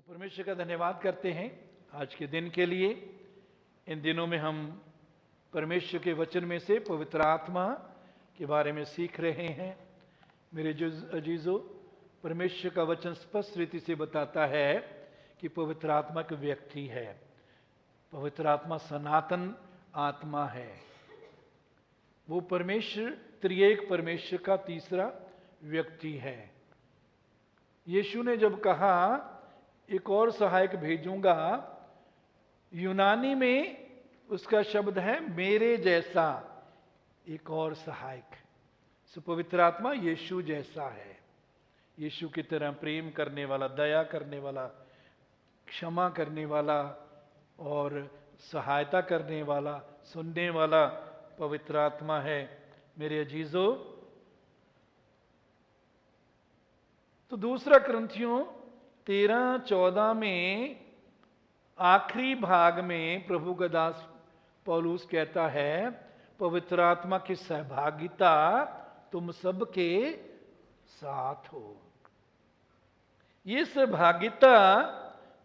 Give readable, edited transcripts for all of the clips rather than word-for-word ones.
परमेश्वर का धन्यवाद करते हैं आज के दिन के लिए। इन दिनों में हम परमेश्वर के वचन में से पवित्र आत्मा के बारे में सीख रहे हैं। मेरे जो अजीजों, परमेश्वर का वचन स्पष्ट रीति से बताता है कि पवित्र आत्मा एक व्यक्ति है। पवित्र आत्मा सनातन आत्मा है। वो परमेश्वर, त्रिएक परमेश्वर का तीसरा व्यक्ति है। यीशु ने जब कहा एक और सहायक भेजूंगा, यूनानी में उसका शब्द है मेरे जैसा एक और सहायक। सो पवित्र आत्मा यीशु जैसा है। यीशु की तरह प्रेम करने वाला, दया करने वाला, क्षमा करने वाला और सहायता करने वाला, सुनने वाला पवित्र आत्मा है। मेरे अजीजों, तो दूसरा कुरिन्थियों 13-14 में आखिरी भाग में प्रभु का दास पौलुस कहता है, पवित्र आत्मा की सहभागिता तुम सबके साथ हो। ये सहभागिता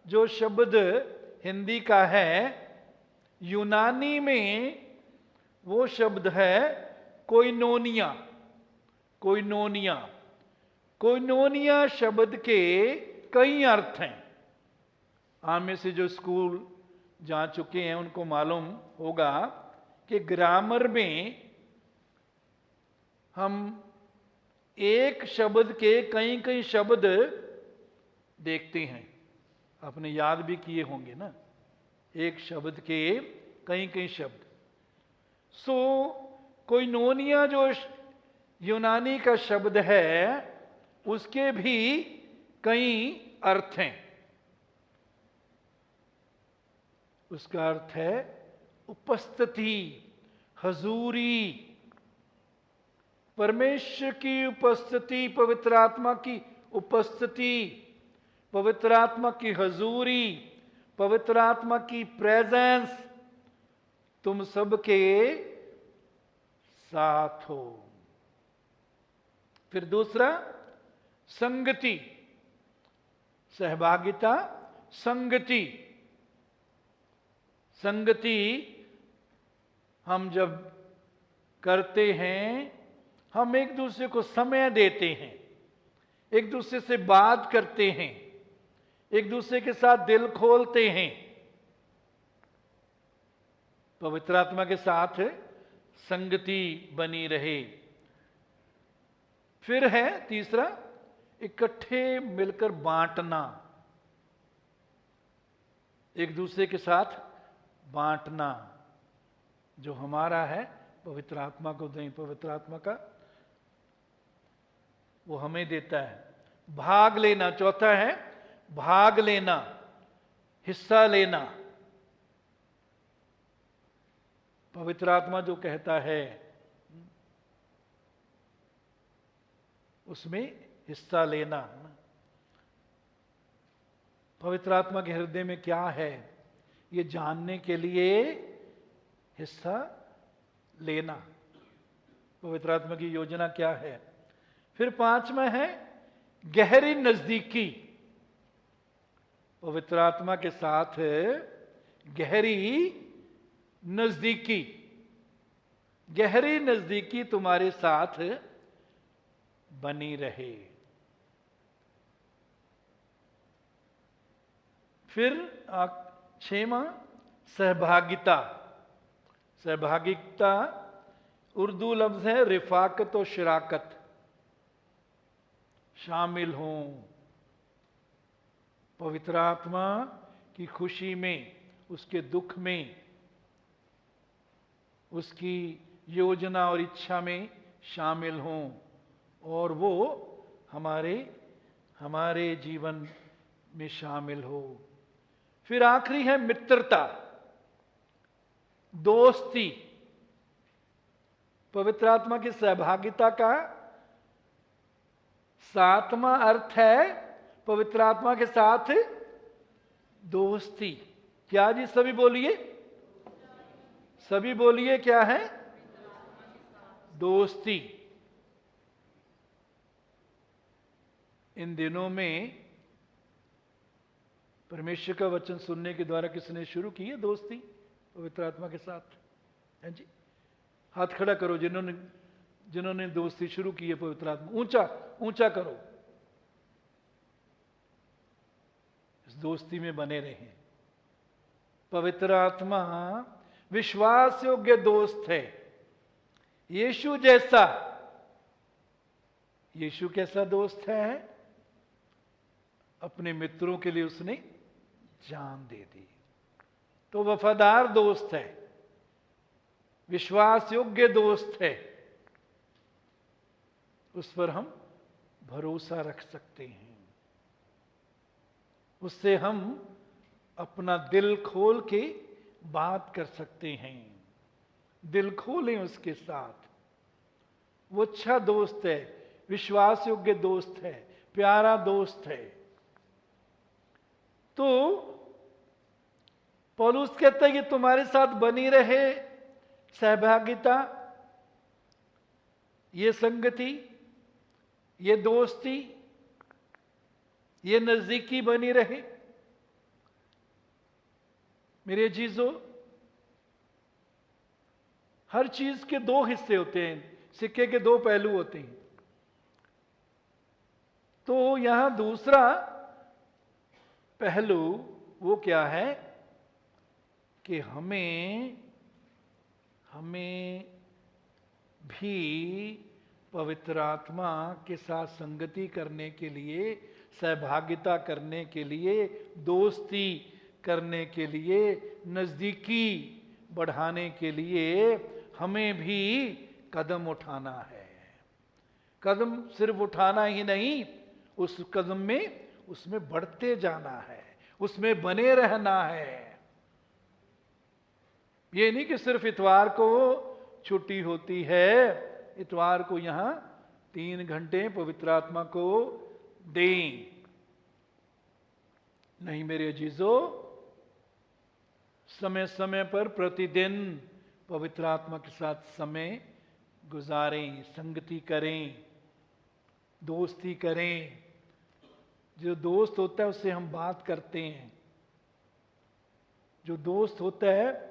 जो शब्द हिंदी का है, यूनानी में वो शब्द है कोइनोनिया। कोइनोनिया, कोइनोनिया शब्द के कई अर्थ हैं। आप में से जो स्कूल जा चुके हैं उनको मालूम होगा कि ग्रामर में हम एक शब्द के कई कई शब्द देखते हैं। आपने याद भी किए होंगे ना, एक शब्द के कई कई शब्द। सो कोइनोनिया जो यूनानी का शब्द है उसके भी कई अर्थ हैं। उसका अर्थ है उपस्थिति, हजूरी, परमेश्वर की उपस्थिति, पवित्र आत्मा की उपस्थिति, पवित्र आत्मा की हजूरी, पवित्र आत्मा की प्रेजेंस तुम सबके साथ हो। फिर दूसरा संगति, सहभागिता, संगति। संगति हम जब करते हैं, हम एक दूसरे को समय देते हैं, एक दूसरे से बात करते हैं, एक दूसरे के साथ दिल खोलते हैं। पवित्र आत्मा के साथ संगति बनी रहे। फिर है तीसरा, इकट्ठे मिलकर बांटना, एक दूसरे के साथ बांटना। जो हमारा है पवित्र आत्मा को दें, पवित्र आत्मा का वो हमें देता है। भाग लेना, चौथा है भाग लेना, हिस्सा लेना। पवित्र आत्मा जो कहता है उसमें हिस्सा लेना। पवित्र आत्मा के हृदय में क्या है ये जानने के लिए हिस्सा लेना। पवित्र आत्मा की योजना क्या है। फिर पांचवा है गहरी नजदीकी। पवित्र आत्मा के साथ गहरी नजदीकी। गहरी नजदीकी तुम्हारे साथ बनी रहे। फिर छेमा सहभागिता। सहभागिता उर्दू लफ्ज है रिफाकत और शिराकत। शामिल हों पवित्र आत्मा की खुशी में, उसके दुख में, उसकी योजना और इच्छा में शामिल हों और वो हमारे जीवन में शामिल हो। फिर आखिरी है मित्रता, दोस्ती। पवित्र आत्मा की सहभागिता का सातवां अर्थ है पवित्र आत्मा के साथ दोस्ती। क्या जी? सभी बोलिए, सभी बोलिए, क्या है? दोस्ती। इन दिनों में परमेश्वर का वचन सुनने के द्वारा किसने शुरू की है दोस्ती पवित्र आत्मा के साथ? हैं जी? हाथ खड़ा करो जिन्होंने दोस्ती शुरू की है पवित्र आत्मा, ऊंचा ऊंचा करो। इस दोस्ती में बने रहें। पवित्र आत्मा विश्वास योग्य दोस्त है, यीशु जैसा। यीशु कैसा दोस्त है? अपने मित्रों के लिए उसने जान दे दी। तो वफादार दोस्त है, विश्वास योग्य दोस्त है, उस पर हम भरोसा रख सकते हैं। उससे हम अपना दिल खोल के बात कर सकते हैं। दिल खोलें उसके साथ। वो अच्छा दोस्त है, विश्वास योग्य दोस्त है, प्यारा दोस्त है। तो पौलुस कहता है कि तुम्हारे साथ बनी रहे सहभागिता, ये संगति, ये दोस्ती, ये नजदीकी बनी रहे। मेरे अजीजों, हर चीज के दो हिस्से होते हैं, सिक्के के दो पहलू होते हैं। तो यहां दूसरा पहलू वो क्या है कि हमें भी पवित्र आत्मा के साथ संगति करने के लिए, सहभागिता करने के लिए, दोस्ती करने के लिए, नजदीकी बढ़ाने के लिए हमें भी कदम उठाना है। कदम सिर्फ उठाना ही नहीं, उस कदम में उसमें बढ़ते जाना है, उसमें बने रहना है। ये नहीं कि सिर्फ इतवार को छुट्टी होती है, इतवार को यहां 3 घंटे पवित्र आत्मा को दें। नहीं मेरे अजीजों, समय समय पर प्रतिदिन पवित्र आत्मा के साथ समय गुजारें, संगति करें, दोस्ती करें। जो दोस्त होता है उससे हम बात करते हैं। जो दोस्त होता है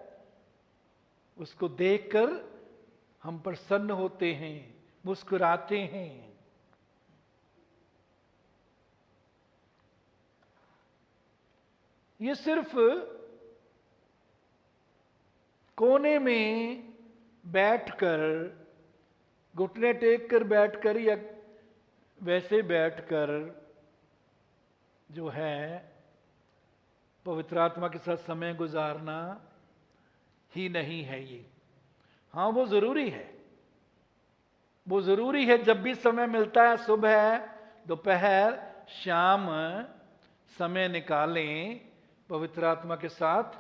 उसको देखकर हम प्रसन्न होते हैं, मुस्कुराते हैं। ये सिर्फ कोने में बैठकर, घुटने टेक कर बैठकर या वैसे बैठकर जो है पवित्र आत्मा के साथ समय गुजारना ही नहीं है ये। हाँ, वो जरूरी है, वो जरूरी है। जब भी समय मिलता है, सुबह, दोपहर, शाम, समय निकालें, पवित्र आत्मा के साथ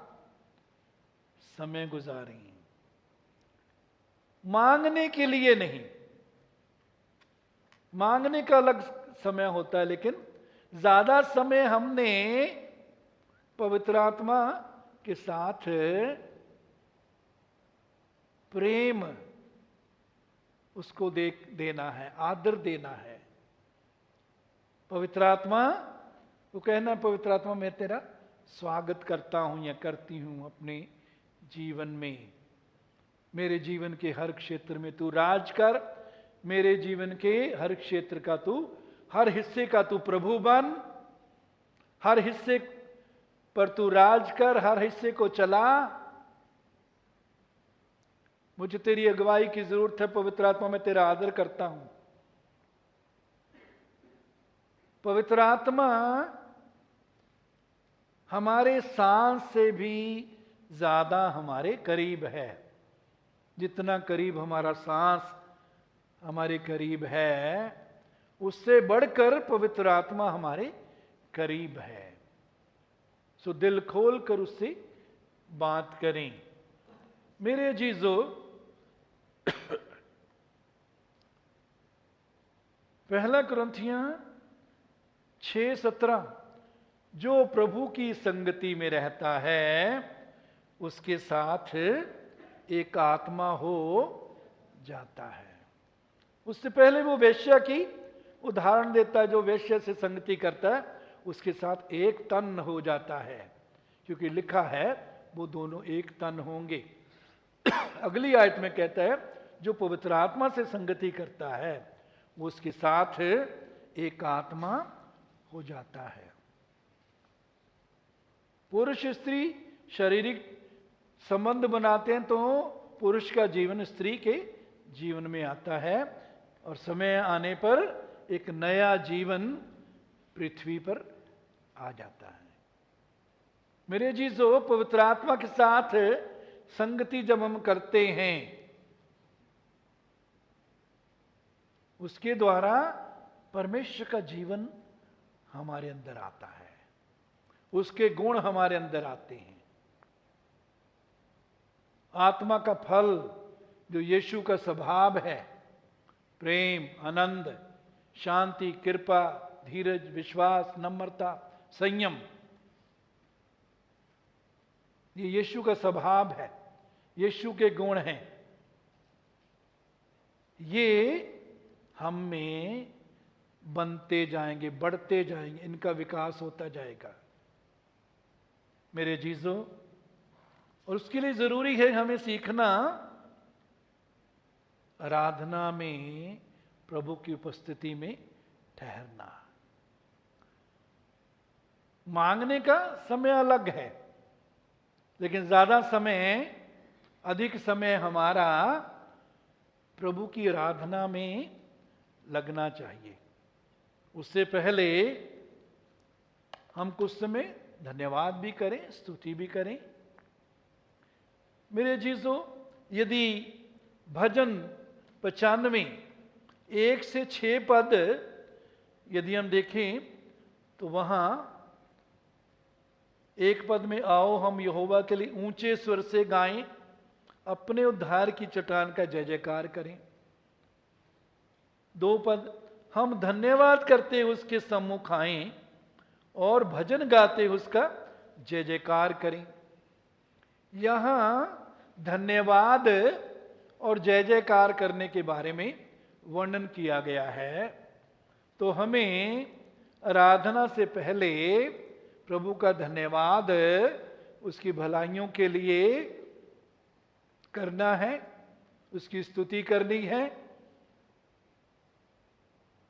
समय गुजारें। मांगने के लिए नहीं, मांगने का अलग समय होता है, लेकिन ज्यादा समय हमने पवित्र आत्मा के साथ प्रेम उसको देना है, आदर देना है। पवित्र आत्मा वो कहना, पवित्र आत्मा मैं तेरा स्वागत करता हूं या करती हूं अपने जीवन में। मेरे जीवन के हर क्षेत्र में तू राज कर, मेरे जीवन के हर क्षेत्र का तू, हर हिस्से का तू प्रभु बन, हर हिस्से पर तू राज कर, हर हिस्से को चला। मुझे तेरी अगुवाई की जरूरत है पवित्र आत्मा, मैं तेरा आदर करता हूं। पवित्र आत्मा हमारे सांस से भी ज्यादा हमारे करीब है। जितना करीब हमारा सांस हमारे करीब है, उससे बढ़कर पवित्र आत्मा हमारे करीब है। सो दिल खोल कर उससे बात करें। मेरे अजीजों, पहला कुरिन्थियों 6:17, जो प्रभु की संगति में रहता है उसके साथ एक आत्मा हो जाता है। उससे पहले वो वेश्या की उदाहरण देता है। जो वेश्या से संगति करता है उसके साथ एक तन हो जाता है, क्योंकि लिखा है वो दोनों एक तन होंगे। अगली आयत में कहता है जो पवित्र आत्मा से संगति करता है वो उसके साथ एक आत्मा हो जाता है। पुरुष स्त्री शारीरिक संबंध बनाते हैं तो पुरुष का जीवन स्त्री के जीवन में आता है और समय आने पर एक नया जीवन पृथ्वी पर आ जाता है। मेरे जीजो, पवित्र आत्मा के साथ संगति जब हम करते हैं उसके द्वारा परमेश्वर का जीवन हमारे अंदर आता है, उसके गुण हमारे अंदर आते हैं। आत्मा का फल जो यीशु का स्वभाव है, प्रेम, आनंद, शांति, कृपा, धीरज, विश्वास, नम्रता, संयम, ये यीशु का स्वभाव है, यीशु के गुण हैं। ये हम में बनते जाएंगे, बढ़ते जाएंगे, इनका विकास होता जाएगा मेरे जीजों। और उसके लिए जरूरी है हमें सीखना आराधना में प्रभु की उपस्थिति में ठहरना। मांगने का समय अलग है, लेकिन ज्यादा समय, अधिक समय हमारा प्रभु की आराधना में लगना चाहिए। उससे पहले हम कुछ समय धन्यवाद भी करें, स्तुति भी करें। मेरे जीजों, यदि भजन 95 1 से 6 पद यदि हम देखें तो वहां एक पद में आओ हम यहोवा के लिए ऊंचे स्वर से गाएं, अपने उद्धार की चट्टान का जय जयकार करें। 2 पद, हम धन्यवाद करते उसके सम्मुख आएं और भजन गाते उसका जय जयकार करें। यहां धन्यवाद और जय जयकार करने के बारे में वर्णन किया गया है। तो हमें आराधना से पहले प्रभु का धन्यवाद उसकी भलाइयों के लिए करना है, उसकी स्तुति करनी है।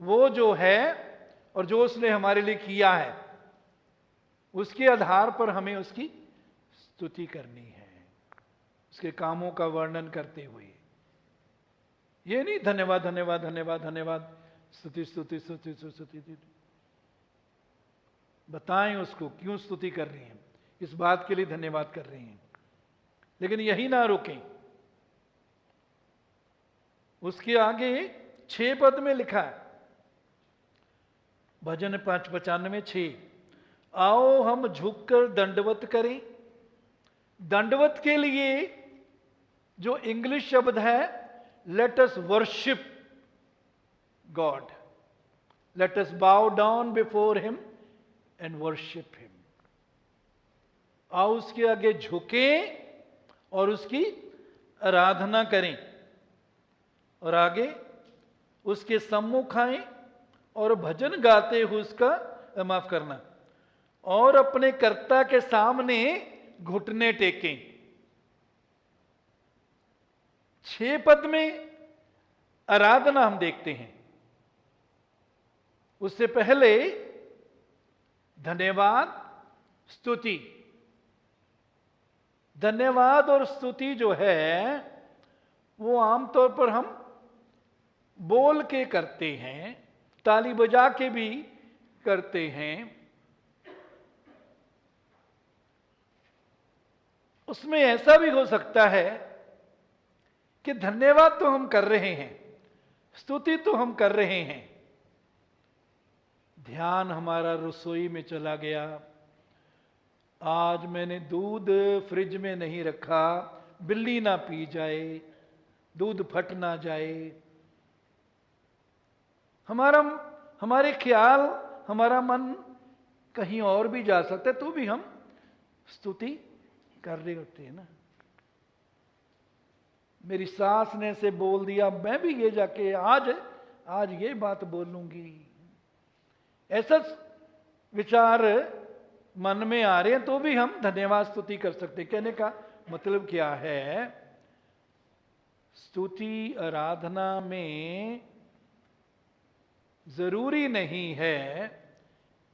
वो जो है और जो उसने हमारे लिए किया है उसके आधार पर हमें उसकी स्तुति करनी है, उसके कामों का वर्णन करते हुए। ये नहीं धन्यवाद धन्यवाद धन्यवाद धन्यवाद, स्तुति स्तुति स्तुति स्तुति। बताएं उसको क्यों स्तुति कर रही हैं, इस बात के लिए धन्यवाद कर रही हैं। लेकिन यही ना रुकें, उसके आगे 6 पद में लिखा है, भजन 595 6, आओ हम झुककर दंडवत करें। दंडवत के लिए जो इंग्लिश शब्द है, let us worship God, let us बाउ down before him and worship him. आओ उसके आगे झुकें और उसकी आराधना करें, और आगे उसके सम्मुख आएं और भजन गाते हुए उसका माफ करना, और अपने कर्ता के सामने घुटने टेकें। 6 पद में आराधना हम देखते हैं, उससे पहले धन्यवाद स्तुति। धन्यवाद और स्तुति जो है वो आमतौर पर हम बोल के करते हैं, ताली बजा के भी करते हैं। उसमें ऐसा भी हो सकता है कि धन्यवाद तो हम कर रहे हैं, स्तुति तो हम कर रहे हैं, ध्यान हमारा रसोई में चला गया। आज मैंने दूध फ्रिज में नहीं रखा, बिल्ली ना पी जाए, दूध फट ना जाए। हमारे ख्याल, हमारा मन कहीं और भी जा सकता है, तो भी हम स्तुति कर रहे होते हैं ना। मेरी सास ने से बोल दिया, मैं भी ये जाके आज ये बात बोलूंगी। ऐसा विचार मन में आ रहे हैं तो भी हम धन्यवाद स्तुति कर सकते हैं। कहने का मतलब क्या है, स्तुति आराधना में जरूरी नहीं है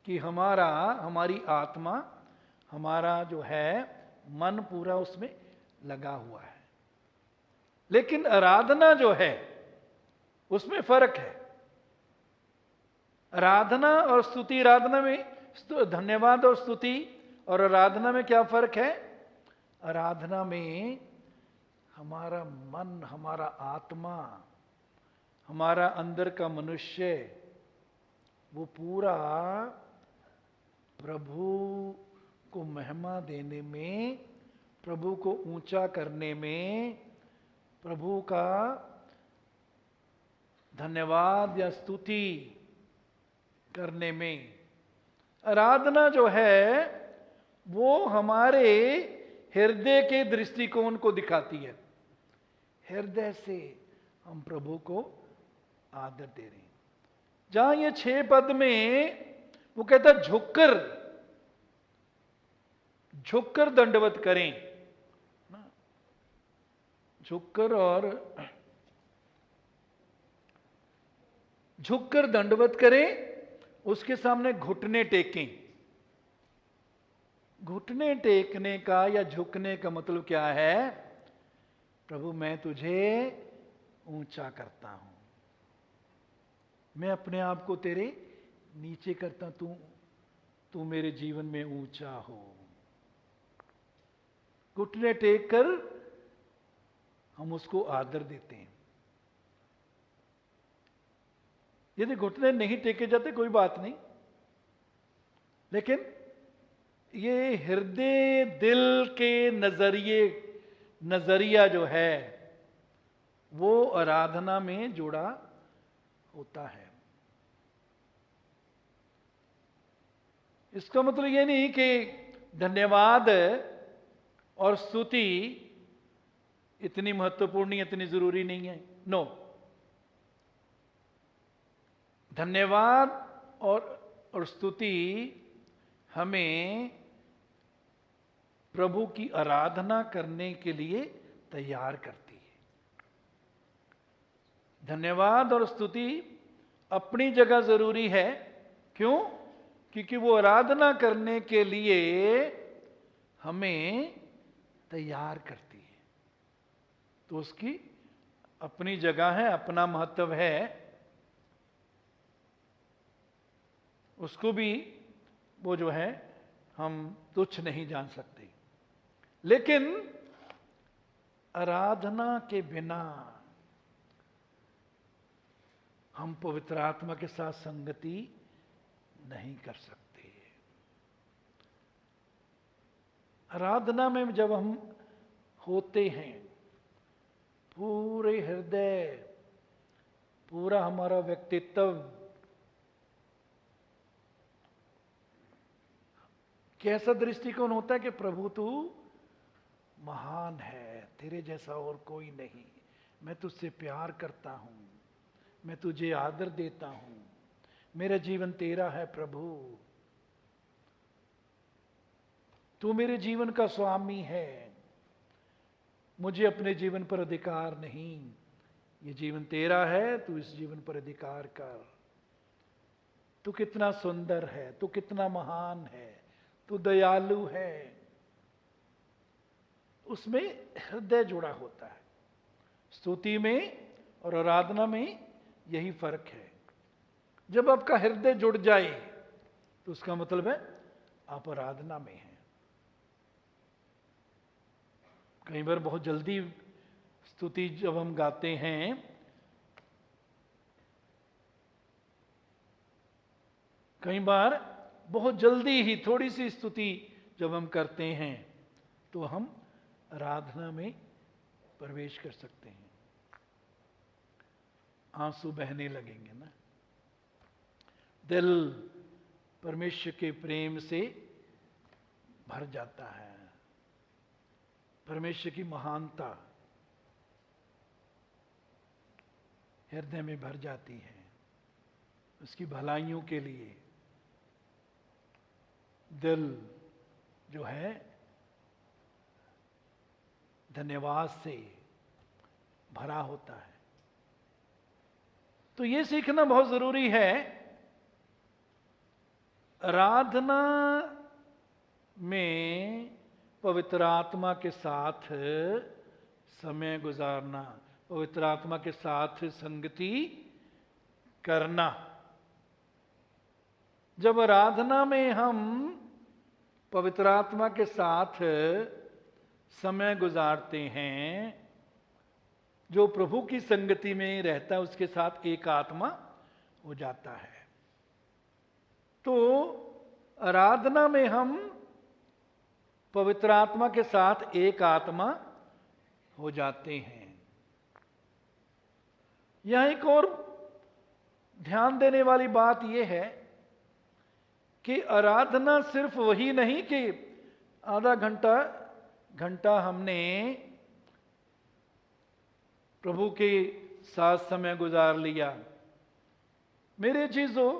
कि हमारी आत्मा, हमारा जो है मन पूरा उसमें लगा हुआ है, लेकिन आराधना जो है उसमें फर्क है। आराधना और स्तुति, आराधना में धन्यवाद और स्तुति और आराधना में क्या फर्क है? आराधना में हमारा मन, हमारा आत्मा, हमारा अंदर का मनुष्य वो पूरा प्रभु को महिमा देने में, प्रभु को ऊंचा करने में, प्रभु का धन्यवाद या स्तुति करने में। आराधना जो है वो हमारे हृदय के दृष्टिकोण को दिखाती है। हृदय से हम प्रभु को आदर दे रहे हैं। जहां ये 6 पद में वो कहता है झुककर दंडवत करें, झुककर दंडवत करें, उसके सामने घुटने टेकें। घुटने टेकने का या झुकने का मतलब क्या है? प्रभु मैं तुझे ऊंचा करता हूं, मैं अपने आप को तेरे नीचे करता, तू मेरे जीवन में ऊंचा हो। घुटने टेक कर हम उसको आदर देते हैं। यदि घुटने नहीं टेके जाते कोई बात नहीं, लेकिन ये हृदय दिल के नजरिया जो है वो आराधना में जुड़ा होता है। इसका मतलब ये नहीं कि धन्यवाद और स्तुति इतनी महत्वपूर्ण नहीं, इतनी जरूरी नहीं है। नो, धन्यवाद और स्तुति हमें प्रभु की आराधना करने के लिए तैयार करती है। धन्यवाद और स्तुति अपनी जगह जरूरी है। क्यों? क्योंकि वो आराधना करने के लिए हमें तैयार करती है, तो उसकी अपनी जगह है, अपना महत्व है। उसको भी वो जो है हम तुच्छ नहीं जान सकते। लेकिन आराधना के बिना हम पवित्र आत्मा के साथ संगति नहीं कर सकते। आराधना में जब हम होते हैं, पूरे हृदय, पूरा हमारा व्यक्तित्व, कैसा दृष्टिकोण होता है कि प्रभु तू महान है, तेरे जैसा और कोई नहीं, मैं तुझसे प्यार करता हूं, मैं तुझे आदर देता हूं, मेरा जीवन तेरा है प्रभु, तू मेरे जीवन का स्वामी है, मुझे अपने जीवन पर अधिकार नहीं, ये जीवन तेरा है, तू इस जीवन पर अधिकार कर, तू कितना सुंदर है, तू कितना महान है, तू दयालु है। उसमें हृदय जुड़ा होता है। स्तुति में और आराधना में यही फर्क है। जब आपका हृदय जुड़ जाए तो उसका मतलब है आप आराधना में हैं। कई बार बहुत जल्दी स्तुति जब हम गाते हैं, कई बार बहुत जल्दी ही थोड़ी सी स्तुति जब हम करते हैं तो हम आराधना में प्रवेश कर सकते हैं। आंसू बहने लगेंगे ना। दिल परमेश्वर के प्रेम से भर जाता है। परमेश्वर की महानता हृदय में भर जाती है। उसकी भलाइयों के लिए दिल जो है धन्यवाद से भरा होता है। तो ये सीखना बहुत जरूरी है। आराधना में पवित्र आत्मा के साथ समय गुजारना, पवित्र आत्मा के साथ संगति करना। जब आराधना में हम पवित्र आत्मा के साथ समय गुजारते हैं, जो प्रभु की संगति में रहता है उसके साथ एक आत्मा हो जाता है। तो आराधना में हम पवित्र आत्मा के साथ एक आत्मा हो जाते हैं। यहां एक और ध्यान देने वाली बात यह है कि आराधना सिर्फ वही नहीं कि आधा घंटा हमने प्रभु के साथ समय गुजार लिया। मेरे चीजों,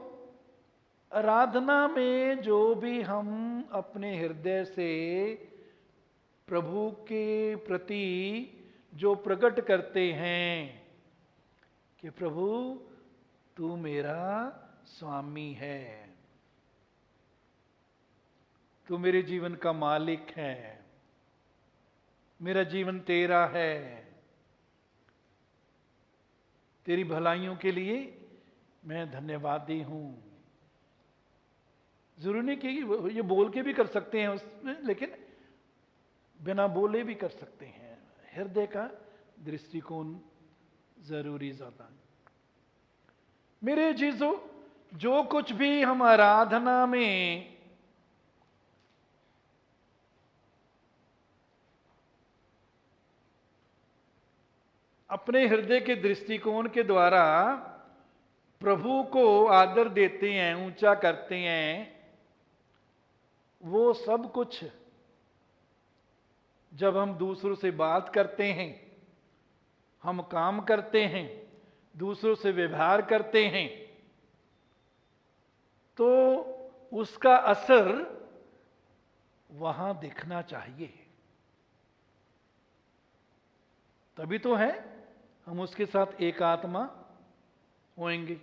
आराधना में जो भी हम अपने हृदय से प्रभु के प्रति जो प्रकट करते हैं कि प्रभु तू मेरा स्वामी है, तू मेरे जीवन का मालिक है, मेरा जीवन तेरा है, तेरी भलाइयों के लिए मैं धन्यवादी हूं। जरूरी नहीं कि ये बोल के भी कर सकते हैं उसमें, लेकिन बिना बोले भी कर सकते हैं। हृदय का दृष्टिकोण जरूरी ज्यादा। मेरे चीजों, जो कुछ भी हम आराधना में अपने हृदय के दृष्टिकोण के द्वारा प्रभु को आदर देते हैं, ऊंचा करते हैं, वो सब कुछ जब हम दूसरों से बात करते हैं, हम काम करते हैं, दूसरों से व्यवहार करते हैं, तो उसका असर वहां दिखना चाहिए। तभी तो है हम उसके साथ एक आत्मा होंगे।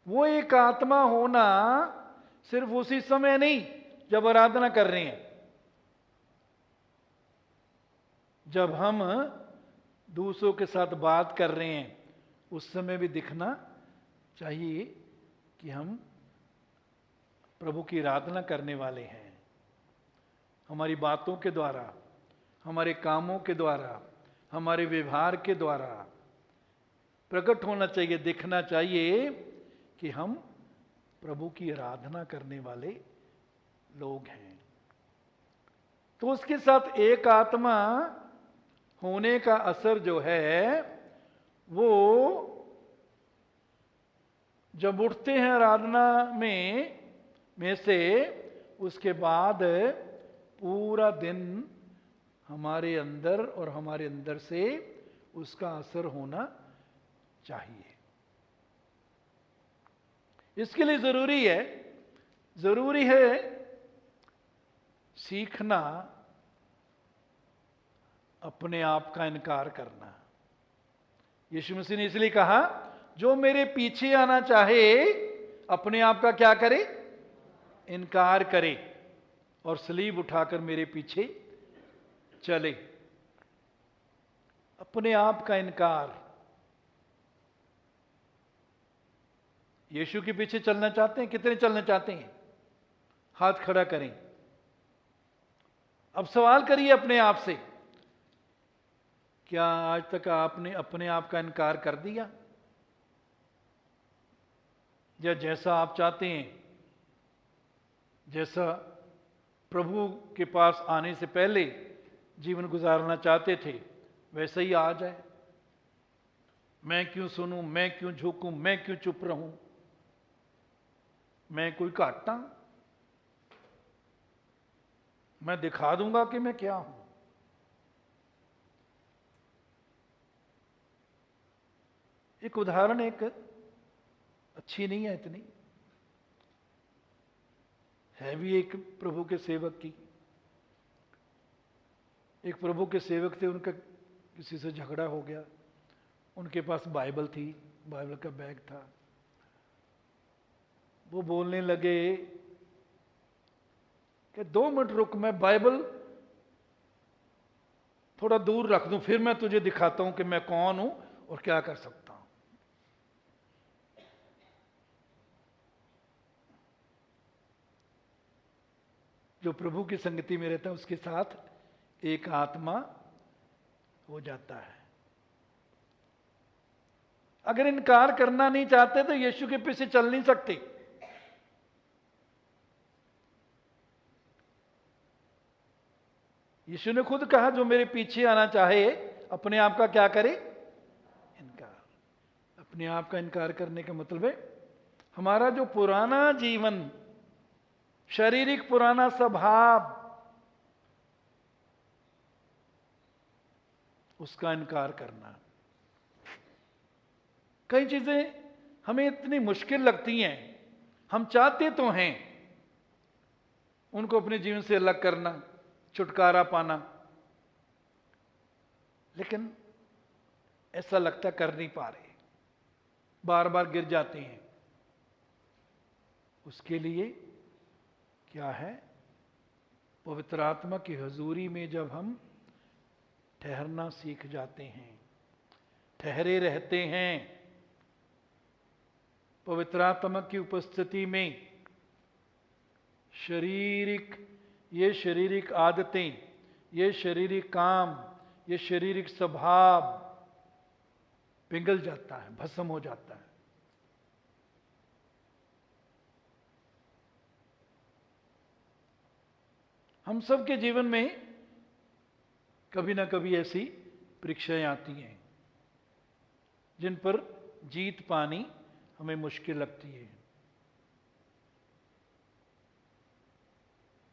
वो एक आत्मा होना सिर्फ उसी समय नहीं जब आराधना कर रहे हैं, जब हम दूसरों के साथ बात कर रहे हैं उस समय भी दिखना चाहिए कि हम प्रभु की आराधना करने वाले हैं। हमारी बातों के द्वारा, हमारे कामों के द्वारा, हमारे व्यवहार के द्वारा प्रकट होना चाहिए, दिखना चाहिए कि हम प्रभु की आराधना करने वाले लोग हैं। तो उसके साथ एक आत्मा होने का असर जो है, वो जब उठते हैं आराधना में से, उसके बाद पूरा दिन हमारे अंदर और हमारे अंदर से उसका असर होना चाहिए। इसके लिए जरूरी है सीखना अपने आप का इनकार करना। यीशु मसीह ने इसलिए कहा, जो मेरे पीछे आना चाहे अपने आप का क्या करे, इनकार करे और सलीब उठाकर मेरे पीछे चले। अपने आप का इनकार। यीशु के पीछे चलना चाहते हैं? कितने चलना चाहते हैं? हाथ खड़ा करें। अब सवाल करिए अपने आप से, क्या आज तक आपने अपने आप का इनकार कर दिया? या जैसा आप चाहते हैं, जैसा प्रभु के पास आने से पहले जीवन गुजारना चाहते थे, वैसे ही आ जाए? मैं क्यों सुनूं, मैं क्यों झुकूं, मैं क्यों चुप रहूं? मैं कोई घाटा? मैं दिखा दूंगा कि मैं क्या हूं। एक उदाहरण, एक अच्छी नहीं है इतनी। है भी एक प्रभु के सेवक की। एक प्रभु के सेवक थे, उनका किसी से झगड़ा हो गया। उनके पास बाइबल थी, बाइबल का बैग था। वो बोलने लगे कि 2 मिनट रुक, मैं बाइबल थोड़ा दूर रख दूं, फिर मैं तुझे दिखाता हूं कि मैं कौन हूं और क्या कर सकता हूं। जो प्रभु की संगति में रहता है उसके साथ एक आत्मा हो जाता है। अगर इनकार करना नहीं चाहते तो यीशु के पीछे चल नहीं सकते। यीशु ने खुद कहा, जो मेरे पीछे आना चाहे अपने आप का क्या करे? इनकार। अपने आप का इनकार करने का मतलब है हमारा जो पुराना जीवन, शारीरिक पुराना स्वभाव, उसका इनकार करना। कई चीजें हमें इतनी मुश्किल लगती हैं, हम चाहते तो हैं उनको अपने जीवन से अलग करना, छुटकारा पाना, लेकिन ऐसा लगता कर नहीं पा रहे, बार बार गिर जाते हैं। उसके लिए क्या है? पवित्र आत्मा की हुजूरी में जब हम ठहरना सीख जाते हैं, ठहरे रहते हैं, पवित्र आत्मा की उपस्थिति में ये शारीरिक आदतें, ये शारीरिक काम, ये शारीरिक स्वभाव पिघल जाता है, भस्म हो जाता है। हम सब के जीवन में कभी ना कभी ऐसी परीक्षाएं आती हैं जिन पर जीत पानी हमें मुश्किल लगती है।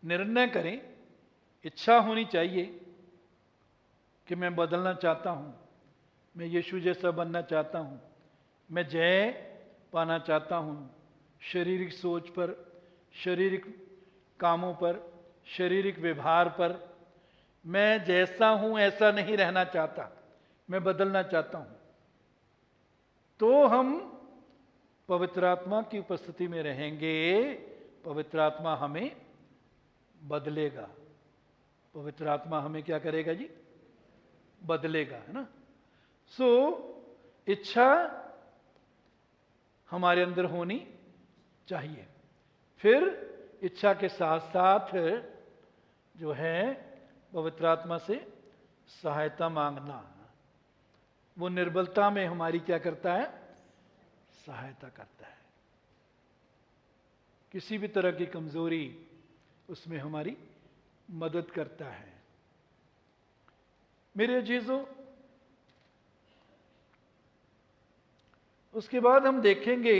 निर्णय करें, इच्छा होनी चाहिए कि मैं बदलना चाहता हूं, मैं यीशु जैसा बनना चाहता हूं, मैं जय पाना चाहता हूं, शारीरिक सोच पर, शारीरिक कामों पर, शारीरिक व्यवहार पर। मैं जैसा हूं ऐसा नहीं रहना चाहता, मैं बदलना चाहता हूं। तो हम पवित्र आत्मा की उपस्थिति में रहेंगे, पवित्र आत्मा हमें बदलेगा। पवित्र आत्मा हमें क्या करेगा जी? बदलेगा, है ना। इच्छा हमारे अंदर होनी चाहिए। फिर इच्छा के साथ साथ जो है पवित्र आत्मा से सहायता मांगना। वो निर्बलता में हमारी क्या करता है? सहायता करता है। किसी भी तरह की कमजोरी उसमें हमारी मदद करता है। मेरे अजीजों, उसके बाद हम देखेंगे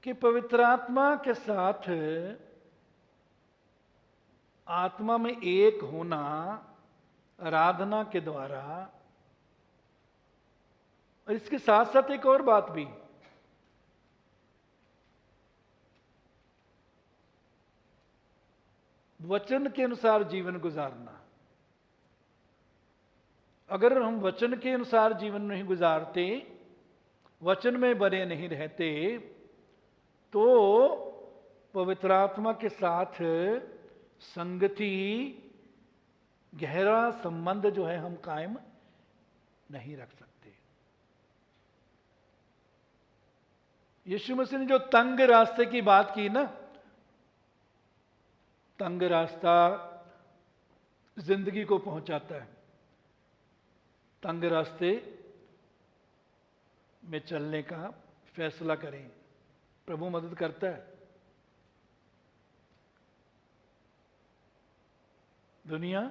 कि पवित्र आत्मा के साथ आत्मा में एक होना आराधना के द्वारा, और इसके साथ साथ एक और बात भी, वचन के अनुसार जीवन गुजारना। अगर हम वचन के अनुसार जीवन नहीं गुजारते, वचन में बने नहीं रहते, तो पवित्र आत्मा के साथ संगति, गहरा संबंध जो है हम कायम नहीं रख सकते। यीशु मसीह ने जो तंग रास्ते की बात की ना, तंग रास्ता जिंदगी को पहुंचाता है। तंग रास्ते में चलने का फैसला करें, प्रभु मदद करता है। दुनिया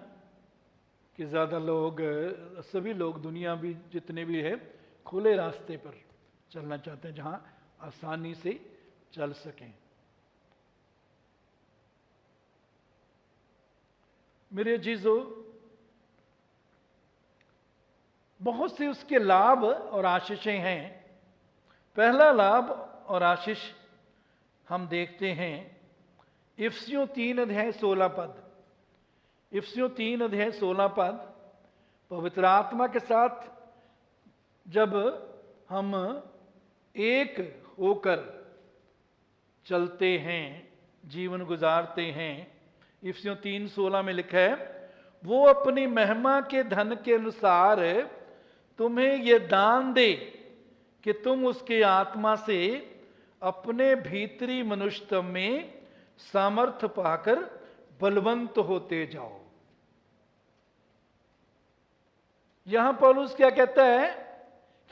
के ज्यादा लोग, सभी लोग, दुनिया भी जितने भी है, खुले रास्ते पर चलना चाहते हैं जहां आसानी से चल सकें। मेरे अजीजों, बहुत से उसके लाभ और आशीषें हैं। पहला लाभ और आशीष हम देखते हैं इफिसियों 3 अध्याय 16 पद। इफिसियों 3 अध्याय 16 पद। पवित्र आत्मा के साथ जब हम एक होकर चलते हैं, जीवन गुजारते हैं, इफिसियों 3:16 में लिखा है, वो अपनी महिमा के धन के अनुसार तुम्हें यह दान दे कि तुम उसके आत्मा से अपने भीतरी मनुष्यत्व में सामर्थ पाकर बलवंत होते जाओ। यहां पौलुस क्या कहता है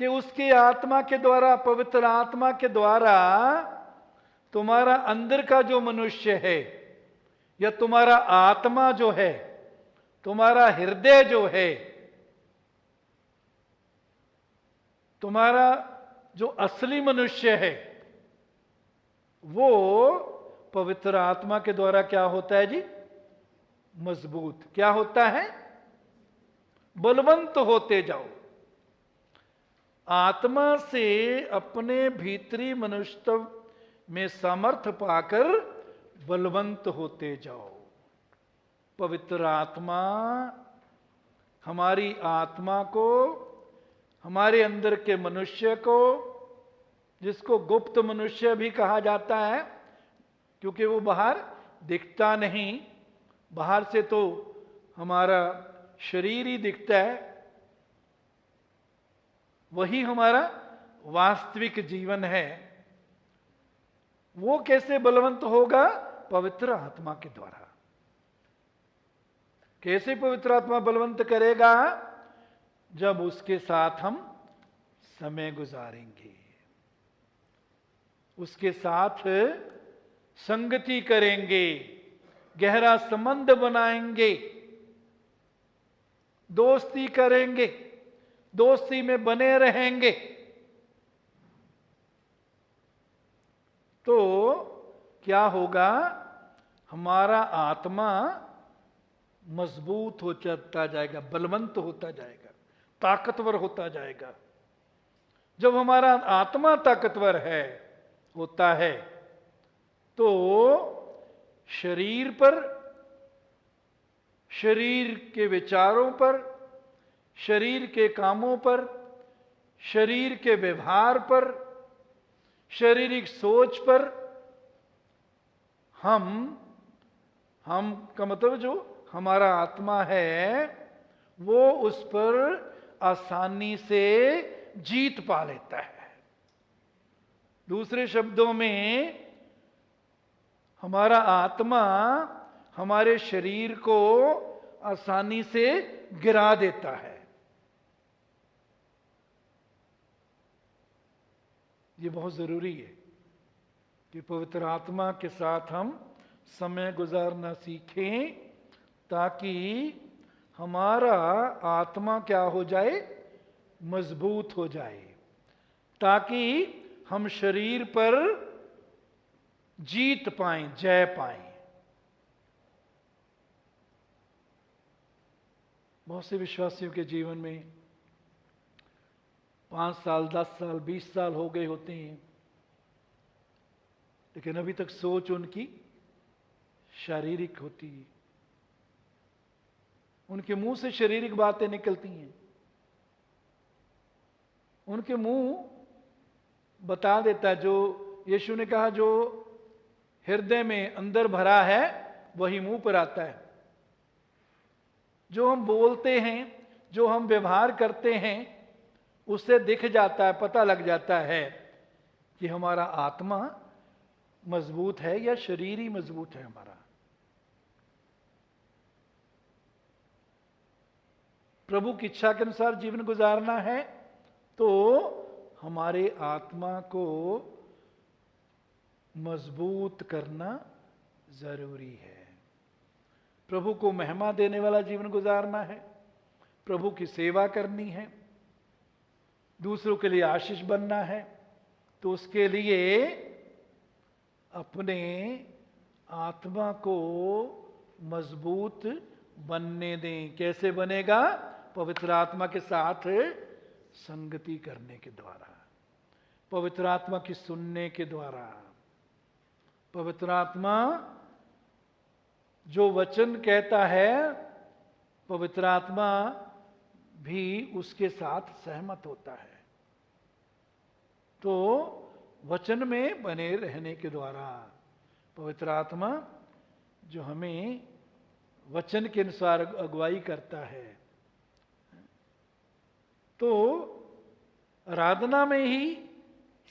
कि उसके आत्मा के द्वारा, पवित्र आत्मा के द्वारा तुम्हारा अंदर का जो मनुष्य है, या तुम्हारा आत्मा जो है, तुम्हारा हृदय जो है, तुम्हारा जो असली मनुष्य है, वो पवित्र आत्मा के द्वारा क्या होता है जी? मजबूत। क्या होता है? बलवंत होते जाओ। आत्मा से अपने भीतरी मनुष्यत्व में सामर्थ पाकर बलवंत होते जाओ। पवित्र आत्मा हमारी आत्मा को, हमारे अंदर के मनुष्य को, जिसको गुप्त मनुष्य भी कहा जाता है, क्योंकि वो बाहर दिखता नहीं, बाहर से तो हमारा शरीर ही दिखता है, वही हमारा वास्तविक जीवन है। वो कैसे बलवंत होगा? पवित्र आत्मा के द्वारा। कैसे पवित्र आत्मा बलवंत करेगा? जब उसके साथ हम समय गुजारेंगे, उसके साथ संगति करेंगे, गहरा संबंध बनाएंगे, दोस्ती करेंगे, दोस्ती में बने रहेंगे, तो क्या होगा? हमारा आत्मा मजबूत हो जाता जाएगा, बलवंत होता जाएगा, ताकतवर होता जाएगा। जब हमारा आत्मा ताकतवर होता है, तो शरीर पर, शरीर के विचारों पर, शरीर के कामों पर, शरीर के व्यवहार पर, शारीरिक सोच पर हम का मतलब जो हमारा आत्मा है, वो उस पर आसानी से जीत पा लेता है। दूसरे शब्दों में, हमारा आत्मा हमारे शरीर को आसानी से गिरा देता है। ये बहुत जरूरी है कि पवित्र आत्मा के साथ हम समय गुजारना सीखें, ताकि हमारा आत्मा क्या हो जाए? मजबूत हो जाए, ताकि हम शरीर पर जीत पाएं, जय पाएं। बहुत से विश्वासियों के जीवन में 5 साल, 10 साल, 20 साल हो गए होते हैं, लेकिन अभी तक सोच उनकी शारीरिक होती है। उनके मुंह से शारीरिक बातें निकलती हैं, उनके मुंह बता देता है, जो यीशु ने कहा, जो हृदय में अंदर भरा है वही मुंह पर आता है। जो हम बोलते हैं, जो हम व्यवहार करते हैं, उससे दिख जाता है, पता लग जाता है कि हमारा आत्मा मजबूत है या शरीर ही मजबूत है हमारा। प्रभु की इच्छा के अनुसार जीवन गुजारना है, तो हमारे आत्मा को मजबूत करना जरूरी है। प्रभु को महिमा देने वाला जीवन गुजारना है, प्रभु की सेवा करनी है, दूसरों के लिए आशीष बनना है, तो उसके लिए अपने आत्मा को मजबूत बनने दें। कैसे बनेगा? पवित्र आत्मा के साथ संगति करने के द्वारा, पवित्र आत्मा की सुनने के द्वारा, पवित्र आत्मा जो वचन कहता है, पवित्र आत्मा भी उसके साथ सहमत होता है। तो वचन में बने रहने के द्वारा पवित्र आत्मा जो हमें वचन के अनुसार अगुवाई करता है, तो आराधना में ही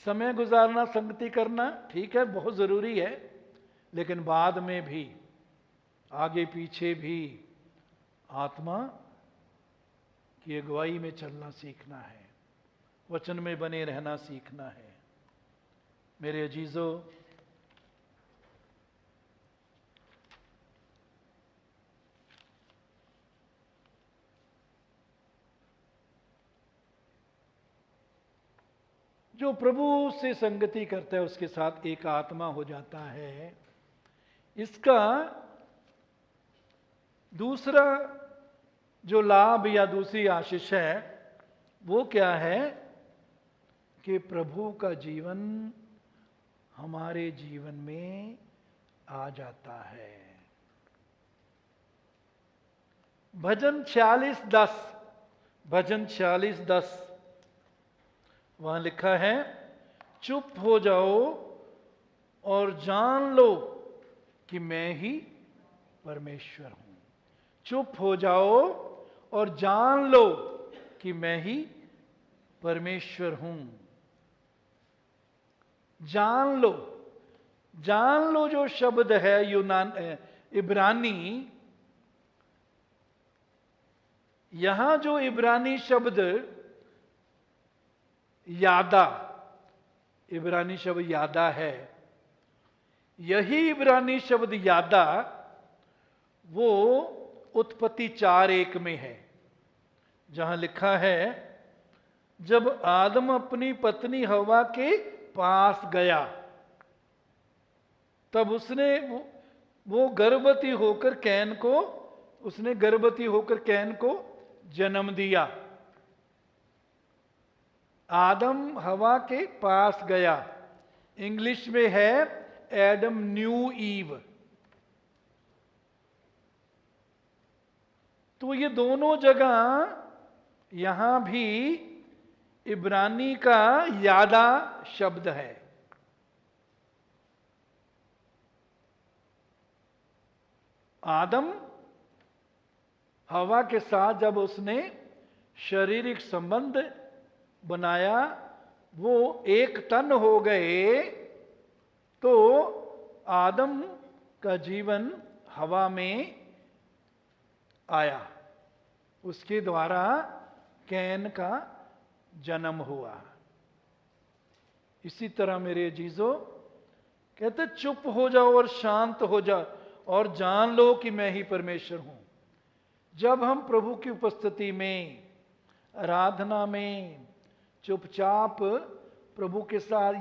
समय गुजारना, संगति करना ठीक है, बहुत जरूरी है, लेकिन बाद में भी, आगे पीछे भी आत्मा की अगुवाई में चलना सीखना है, वचन में बने रहना सीखना है। मेरे अजीजों, जो प्रभु से संगति करता है उसके साथ एक आत्मा हो जाता है। इसका दूसरा जो लाभ या दूसरी आशीष है वो क्या है कि प्रभु का जीवन हमारे जीवन में आ जाता है। भजन 46:10, भजन 46:10 वहां लिखा है, चुप हो जाओ और जान लो कि मैं ही परमेश्वर हूं। चुप हो जाओ और जान लो कि मैं ही परमेश्वर हूं। जान लो, जान लो जो शब्द है इब्रानी, यहां जो इब्रानी शब्द यादा, इब्रानी शब्द यादा है, यही इब्रानी शब्द यादा वो उत्पत्ति 4:1 में है, जहां लिखा है, जब आदम अपनी पत्नी हवा के पास गया तब उसने वो गर्भवती होकर कैन को, उसने गर्भवती होकर कैन को जन्म दिया। आदम हवा के पास गया, इंग्लिश में है एडम न्यू ईव। तो ये दोनों जगह यहां भी इब्रानी का यादा शब्द है। आदम हवा के साथ जब उसने शारीरिक संबंध बनाया, वो एक तन हो गए, तो आदम का जीवन हवा में आया, उसके द्वारा कैन का जन्म हुआ। इसी तरह मेरे अजीजों, कहते चुप हो जाओ और शांत हो जाओ और जान लो कि मैं ही परमेश्वर हूं। जब हम प्रभु की उपस्थिति में, आराधना में चुपचाप प्रभु के साथ,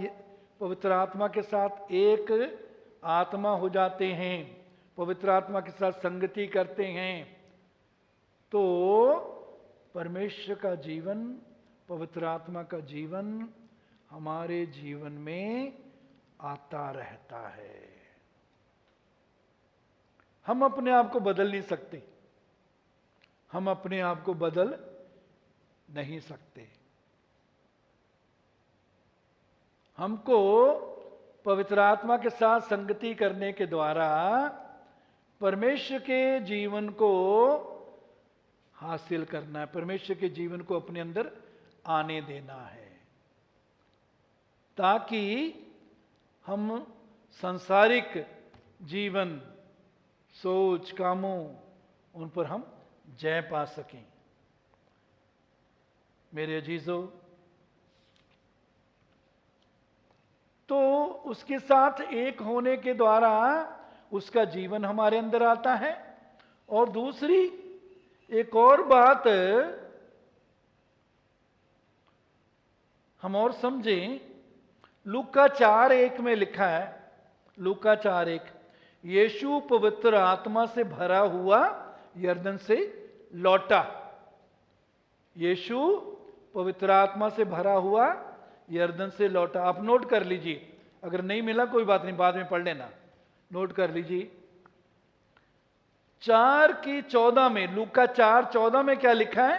पवित्र आत्मा के साथ एक आत्मा हो जाते हैं, पवित्र आत्मा के साथ संगति करते हैं, तो परमेश्वर का जीवन, पवित्र आत्मा का जीवन हमारे जीवन में आता रहता है। हम अपने आप को बदल नहीं सकते, हम अपने आप को बदल नहीं सकते। हमको पवित्र आत्मा के साथ संगति करने के द्वारा परमेश्वर के जीवन को हासिल करना है, परमेश्वर के जीवन को अपने अंदर आने देना है, ताकि हम सांसारिक जीवन, सोच, कामों, उन पर हम जय पा सकें। मेरे अजीजों, तो उसके साथ एक होने के द्वारा उसका जीवन हमारे अंदर आता है। और दूसरी एक और बात हम और समझें, लूका 4:1 में लिखा है, लूका 4:1, यीशु पवित्र आत्मा से भरा हुआ यरदन से लौटा। यीशु पवित्र आत्मा से भरा हुआ यरदन से लौटा। आप नोट कर लीजिए, अगर नहीं मिला कोई बात नहीं, बाद में पढ़ लेना, नोट कर लीजिए। 4:14 में, लूका 4:14 में क्या लिखा है?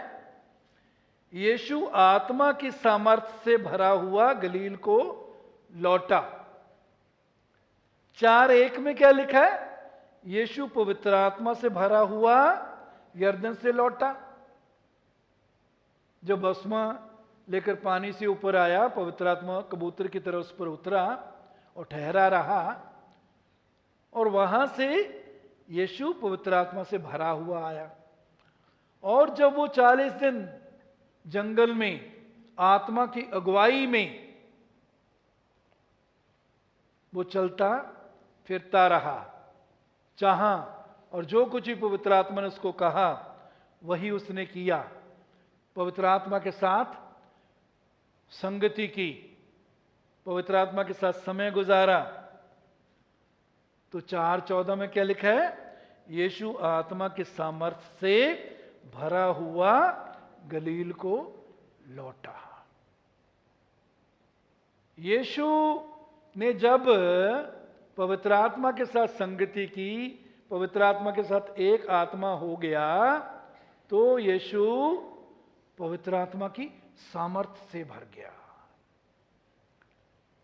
यीशु आत्मा की सामर्थ्य से भरा हुआ गलील को लौटा। 4:1 में क्या लिखा है? यीशु पवित्र आत्मा से भरा हुआ यरदन से लौटा। जब बपतिस्मा लेकर पानी से ऊपर आया, पवित्र आत्मा कबूतर की तरह उस पर उतरा और ठहरा रहा, और वहां से यीशु पवित्र आत्मा से भरा हुआ आया। और जब वो 40 दिन जंगल में आत्मा की अगुवाई में वो चलता फिरता रहा, चाहा, और जो कुछ भी पवित्र आत्मा ने उसको कहा वही उसने किया। पवित्र आत्मा के साथ संगति की, पवित्र आत्मा के साथ समय गुजारा। तो 4:14 में क्या लिखा है? यीशु आत्मा के सामर्थ्य से भरा हुआ गलील को लौटा। यीशु ने जब पवित्र आत्मा के साथ संगति की, पवित्र आत्मा के साथ एक आत्मा हो गया, तो यीशु पवित्र आत्मा की सामर्थ्य से भर गया।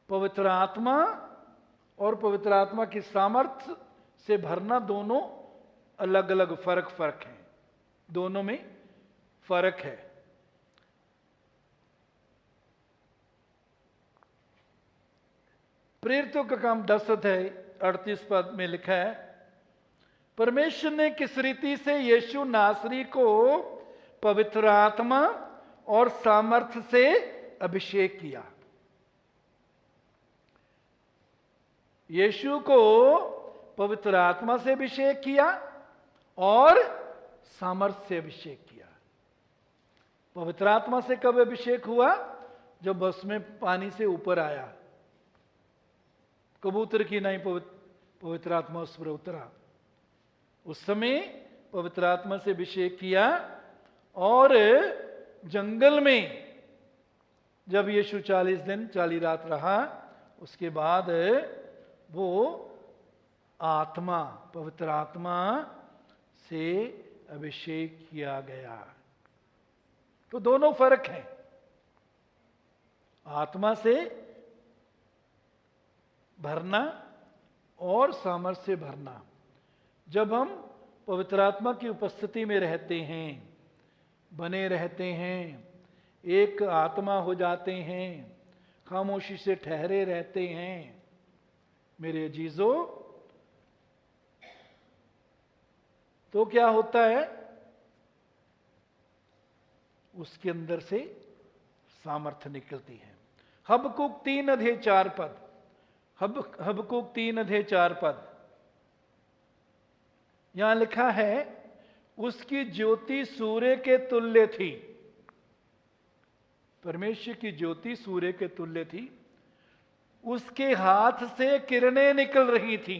पवित्र आत्मा और पवित्र आत्मा की सामर्थ्य से भरना दोनों अलग अलग फर्क हैं, दोनों में फर्क है। प्रेरितों का काम 10 अध्याय 38 पद में लिखा है, परमेश्वर ने किस रीति से यीशु नासरी को पवित्र आत्मा और सामर्थ्य से अभिषेक किया। यीशु को पवित्र आत्मा से अभिषेक किया और सामर्थ्य से अभिषेक किया। पवित्र आत्मा से कब अभिषेक हुआ? जब बस में पानी से ऊपर आया, कबूतर की नहीं पवित्र आत्मा उस पर उतरा, उस समय पवित्र आत्मा से अभिषेक किया। और जंगल में जब यीशु 40 दिन 40 रात रहा, उसके बाद वो आत्मा, पवित्र आत्मा से अभिषेक किया गया। तो दोनों फर्क हैं, आत्मा से भरना और सामर्थ्य से भरना। जब हम पवित्र आत्मा की उपस्थिति में रहते हैं, बने रहते हैं, एक आत्मा हो जाते हैं, खामोशी से ठहरे रहते हैं, मेरे अजीजों, तो क्या होता है? उसके अंदर से सामर्थ्य निकलती है। हबकुक 3:4 पद, हबकुक 3:4 पद, यहां लिखा है, उसकी ज्योति सूर्य के तुल्य थी। परमेश्वर की ज्योति सूर्य के तुल्य थी, उसके हाथ से किरणें निकल रही थी।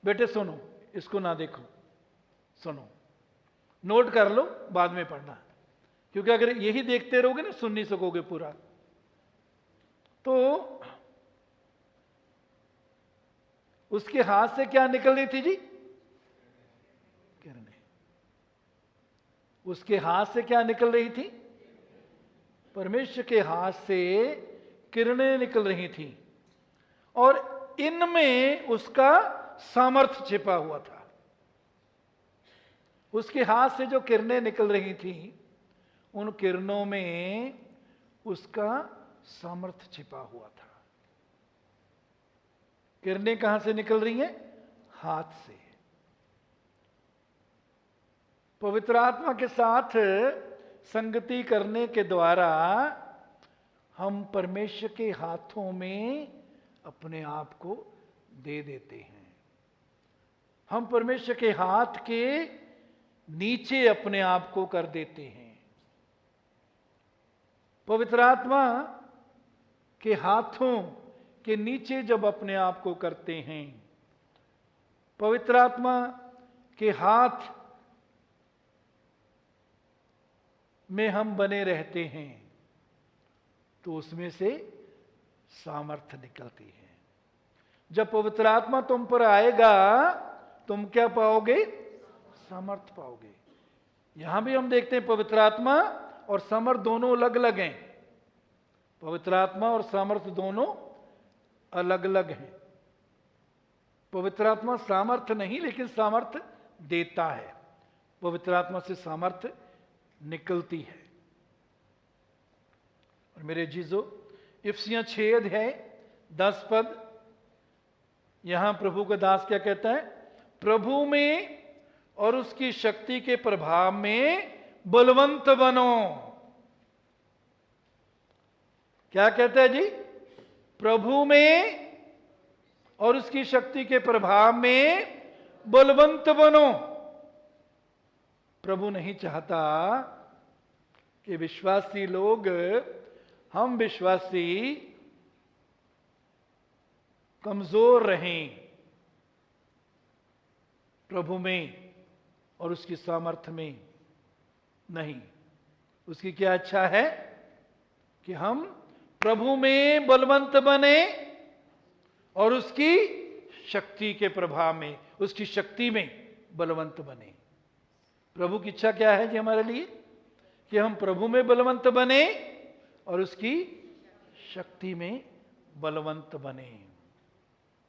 बेटे सुनो, इसको ना देखो, सुनो, नोट कर लो, बाद में पढ़ना, क्योंकि अगर यही देखते रहोगे ना सुन नहीं सकोगे पूरा। तो उसके हाथ से क्या निकल रही थी जी? किरणें। उसके हाथ से क्या निकल रही थी? परमेश्वर के हाथ से किरणें निकल रही थी, और इनमें उसका सामर्थ्य छिपा हुआ था। उसके हाथ से जो किरणें निकल रही थी, उन किरणों में उसका सामर्थ्य छिपा हुआ था। किरणें कहां से निकल रही हैं? हाथ से। पवित्र आत्मा के साथ संगति करने के द्वारा हम परमेश्वर के हाथों में अपने आप को दे देते हैं। हम परमेश्वर के हाथ के नीचे अपने आप को कर देते हैं। पवित्र आत्मा के हाथों के नीचे जब अपने आप को करते हैं, पवित्र आत्मा के हाथ में हम बने रहते हैं, तो उसमें से सामर्थ्य निकलती है। जब पवित्र आत्मा तुम पर आएगा तुम क्या पाओगे? सामर्थ्य पाओगे। यहां भी हम देखते हैं पवित्र आत्मा और सामर्थ्य दोनों अलग अलग हैं। पवित्र आत्मा और सामर्थ्य दोनों अलग अलग हैं। पवित्र आत्मा सामर्थ्य नहीं लेकिन सामर्थ्य देता है। पवित्र आत्मा से सामर्थ्य निकलती है। और मेरे जीजो, इफिसियों 6 अध्याय 10 पद, यहां प्रभु का दास क्या कहता है? प्रभु में और उसकी शक्ति के प्रभाव में बलवंत बनो। क्या कहता है जी? प्रभु में और उसकी शक्ति के प्रभाव में बलवंत बनो। प्रभु नहीं चाहता कि विश्वासी लोग, हम विश्वासी कमजोर रहें। प्रभु में और उसकी सामर्थ्य में नहीं। उसकी क्या इच्छा है? कि हम प्रभु में बलवंत बने और उसकी शक्ति के प्रभाव में, उसकी शक्ति में बलवंत बने। प्रभु की इच्छा क्या है जी हमारे लिए? कि हम प्रभु में बलवंत बने और उसकी शक्ति में बलवंत बने,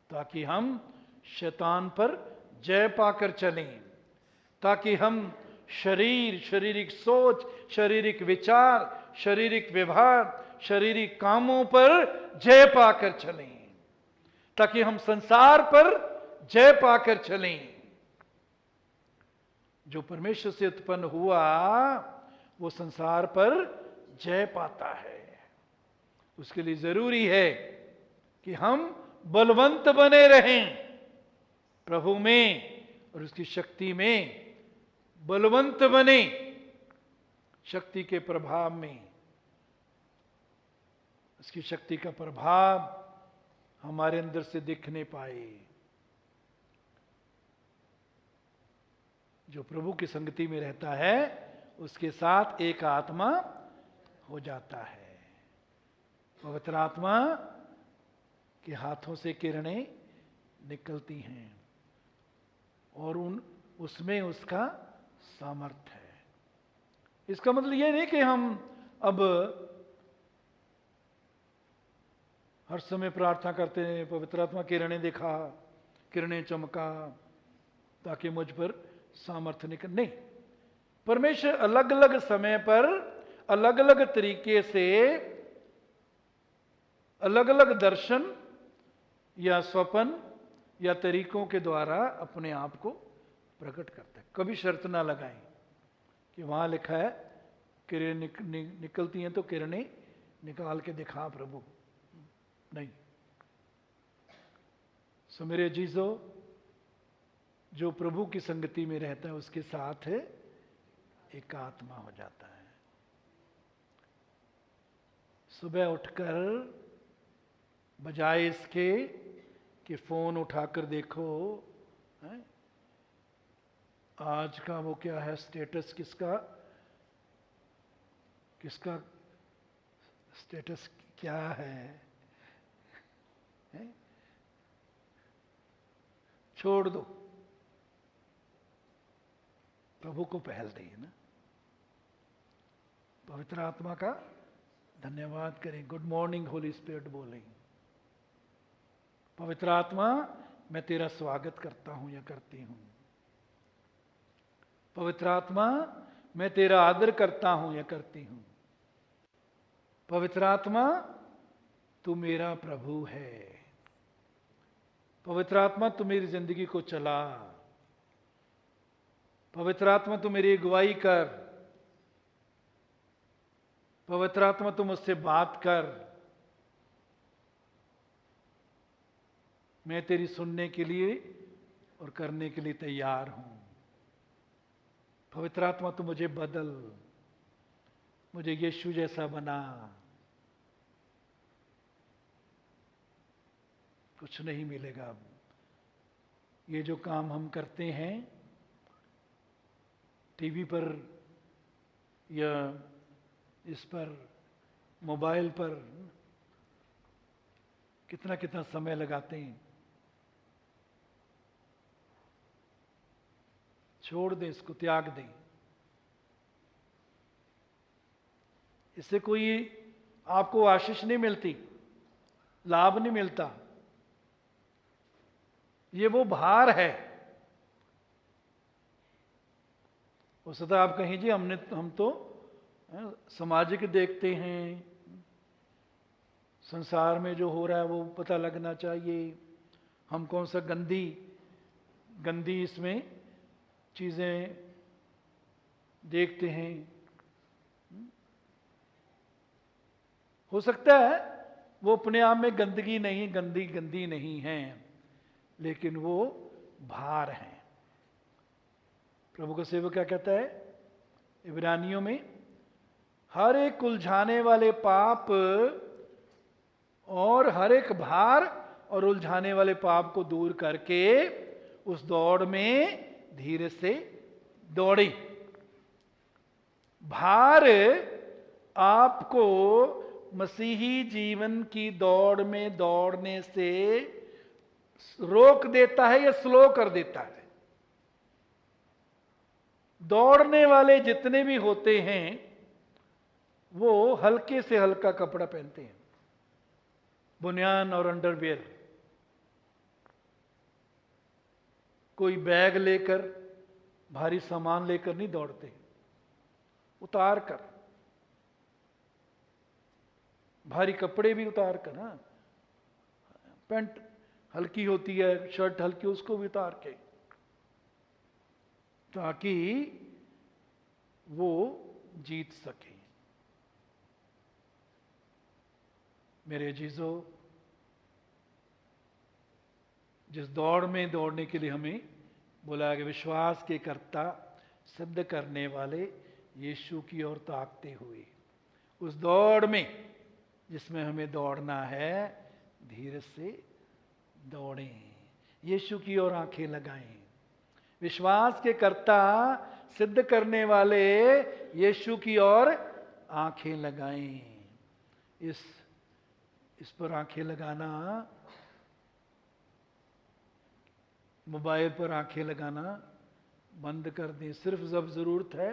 ताकि हम शैतान पर जय पाकर चलें, ताकि हम शारीरिक सोच, शारीरिक विचार, शारीरिक व्यवहार, शारीरिक कामों पर जय पाकर चलें, ताकि हम संसार पर जय पाकर चलें। जो परमेश्वर से उत्पन्न हुआ वो संसार पर जय पाता है। उसके लिए जरूरी है कि हम बलवंत बने रहें, प्रभु में और उसकी शक्ति में बलवंत बने, शक्ति के प्रभाव में। उसकी शक्ति का प्रभाव हमारे अंदर से दिखने पाए। जो प्रभु की संगति में रहता है उसके साथ एक आत्मा हो जाता है। पवित्र आत्मा के हाथों से किरणें निकलती हैं और उसमें उसका सामर्थ्य है। इसका मतलब यह नहीं कि हम अब हर समय प्रार्थना करते हैं पवित्र आत्मा किरणें दिखा, किरणें चमका ताकि मुझ पर सामर्थ्य निकल। नहीं, परमेश्वर अलग अलग समय पर अलग अलग तरीके से अलग अलग दर्शन या स्वप्न या तरीकों के द्वारा अपने आप को प्रकट करता है। कभी शर्त ना लगाएं कि वहां लिखा है किरणें निकलती हैं तो किरणें निकाल के दिखा प्रभु, नहीं। सो मेरे जीजो, जो प्रभु की संगति में रहता है उसके साथ एक आत्मा हो जाता है। सुबह उठकर बजाय इसके कि फोन उठाकर देखो है? आज का वो क्या है स्टेटस, किसका स्टेटस क्या है? छोड़ दो, प्रभु को पहल दें ना। पवित्र आत्मा का धन्यवाद करें, गुड मॉर्निंग होली स्पिरिट बोलें। पवित्र आत्मा मैं तेरा स्वागत करता हूं या करती हूं। पवित्र आत्मा मैं तेरा आदर करता हूं या करती हूं। पवित्र आत्मा तू मेरा प्रभु है। पवित्र आत्मा तू मेरी जिंदगी को चला। पवित्र आत्मा तू मेरी अगुवाई कर। पवित्र आत्मा तू मुझसे बात कर। मैं तेरी सुनने के लिए और करने के लिए तैयार हूं। पवित्र आत्मा तू मुझे बदल, मुझे यीशु जैसा बना। कुछ नहीं मिलेगा अब। ये जो काम हम करते हैं टीवी पर या इस पर मोबाइल पर, कितना कितना समय लगाते हैं। छोड़ दें, इसको त्याग दें। इससे कोई आपको आशीष नहीं मिलती, लाभ नहीं मिलता। ये वो भार है। हो सकता है आप कहीं जी हम तो सामाजिक देखते हैं, संसार में जो हो रहा है वो पता लगना चाहिए, हम कौन सा गंदी इसमें चीजें देखते हैं। हो सकता है वो अपने आप में गंदगी नहीं है, लेकिन वो भार है। प्रभु का सेवक क्या कहता है इब्रानियों में, हर एक उलझाने वाले पाप और हर एक भार और उलझाने वाले पाप को दूर करके उस दौड़ में धीरे से दौड़े। भार आपको मसीही जीवन की दौड़ में दौड़ने से रोक देता है या स्लो कर देता है। दौड़ने वाले जितने भी होते हैं वो हल्के से हल्का कपड़ा पहनते हैं, बुनियान और अंडरवियर। कोई बैग लेकर, भारी सामान लेकर नहीं दौड़ते, उतार कर, भारी कपड़े भी उतार कर। हाँ, पैंट हल्की होती है, शर्ट हल्की, उसको भी उतार के, ताकि वो जीत सके। मेरे अजीजों, जिस दौड़ में दौड़ने के लिए हमें बोला कि विश्वास के कर्ता सिद्ध करने वाले यीशु की ओर ताकते हुए, उस दौड़ में जिसमें हमें दौड़ना है, धीरे से दौड़ें, यीशु की ओर आंखें लगाएं। विश्वास के कर्ता सिद्ध करने वाले यीशु की ओर आंखें लगाएं। इस पर आंखें लगाना, मोबाइल पर आंखें लगाना बंद कर दें। सिर्फ जब जरूरत है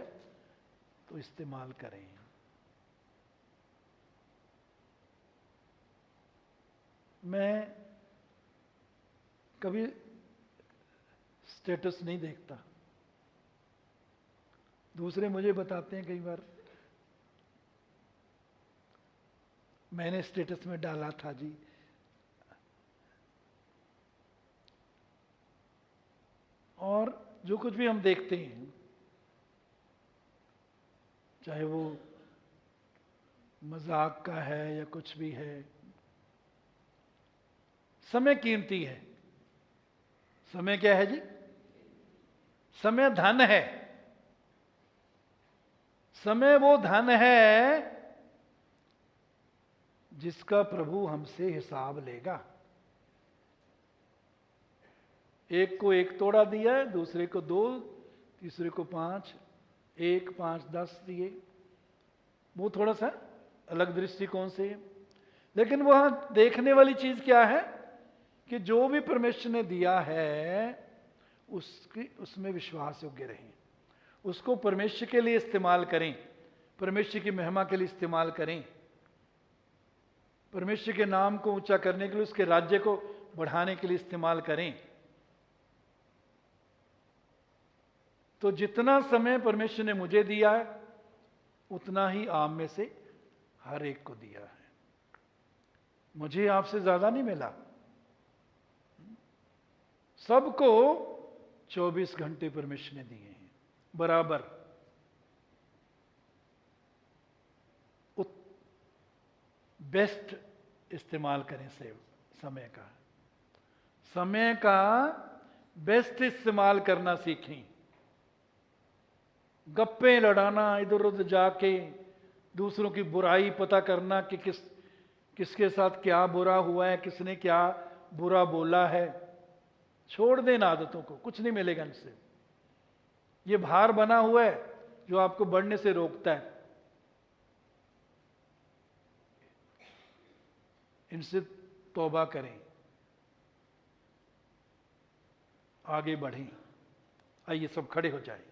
तो इस्तेमाल करें। मैं कभी स्टेटस नहीं देखता। दूसरे मुझे बताते हैं कई बार, मैंने स्टेटस में डाला था जी, और जो कुछ भी हम देखते हैं, चाहे वो मजाक का है या कुछ भी है, समय कीमती है। समय क्या है जी? समय धन है। समय वो धन है जिसका प्रभु हमसे हिसाब लेगा। एक को 1 तोड़ा दिया है, दूसरे को 2, तीसरे को 5, 1, 5, 10 दिए। वो थोड़ा सा अलग दृष्टिकोण से है, लेकिन वहां देखने वाली चीज क्या है कि जो भी परमेश्वर ने दिया है उसमें विश्वास योग्य रहें, उसको परमेश्वर के लिए इस्तेमाल करें, परमेश्वर की महिमा के लिए इस्तेमाल करें, परमेश्वर के नाम को ऊंचा करने के लिए, उसके राज्य को बढ़ाने के लिए इस्तेमाल करें। तो जितना समय परमेश्वर ने मुझे दिया है उतना ही आप में से हर एक को दिया है। मुझे आपसे ज्यादा नहीं मिला। सबको 24 घंटे परमेश्वर ने दिए हैं बराबर। बेस्ट इस्तेमाल करें समय का। समय का बेस्ट इस्तेमाल करना सीखें। गप्पे लड़ाना, इधर उधर जाके दूसरों की बुराई पता करना कि किसके साथ क्या बुरा हुआ है, किसने क्या बुरा बोला है, छोड़ देना आदतों को, कुछ नहीं मिलेगा इनसे। ये भार बना हुआ है जो आपको बढ़ने से रोकता है। इनसे तौबा करें, आगे बढ़ें। आइए सब खड़े हो जाएं।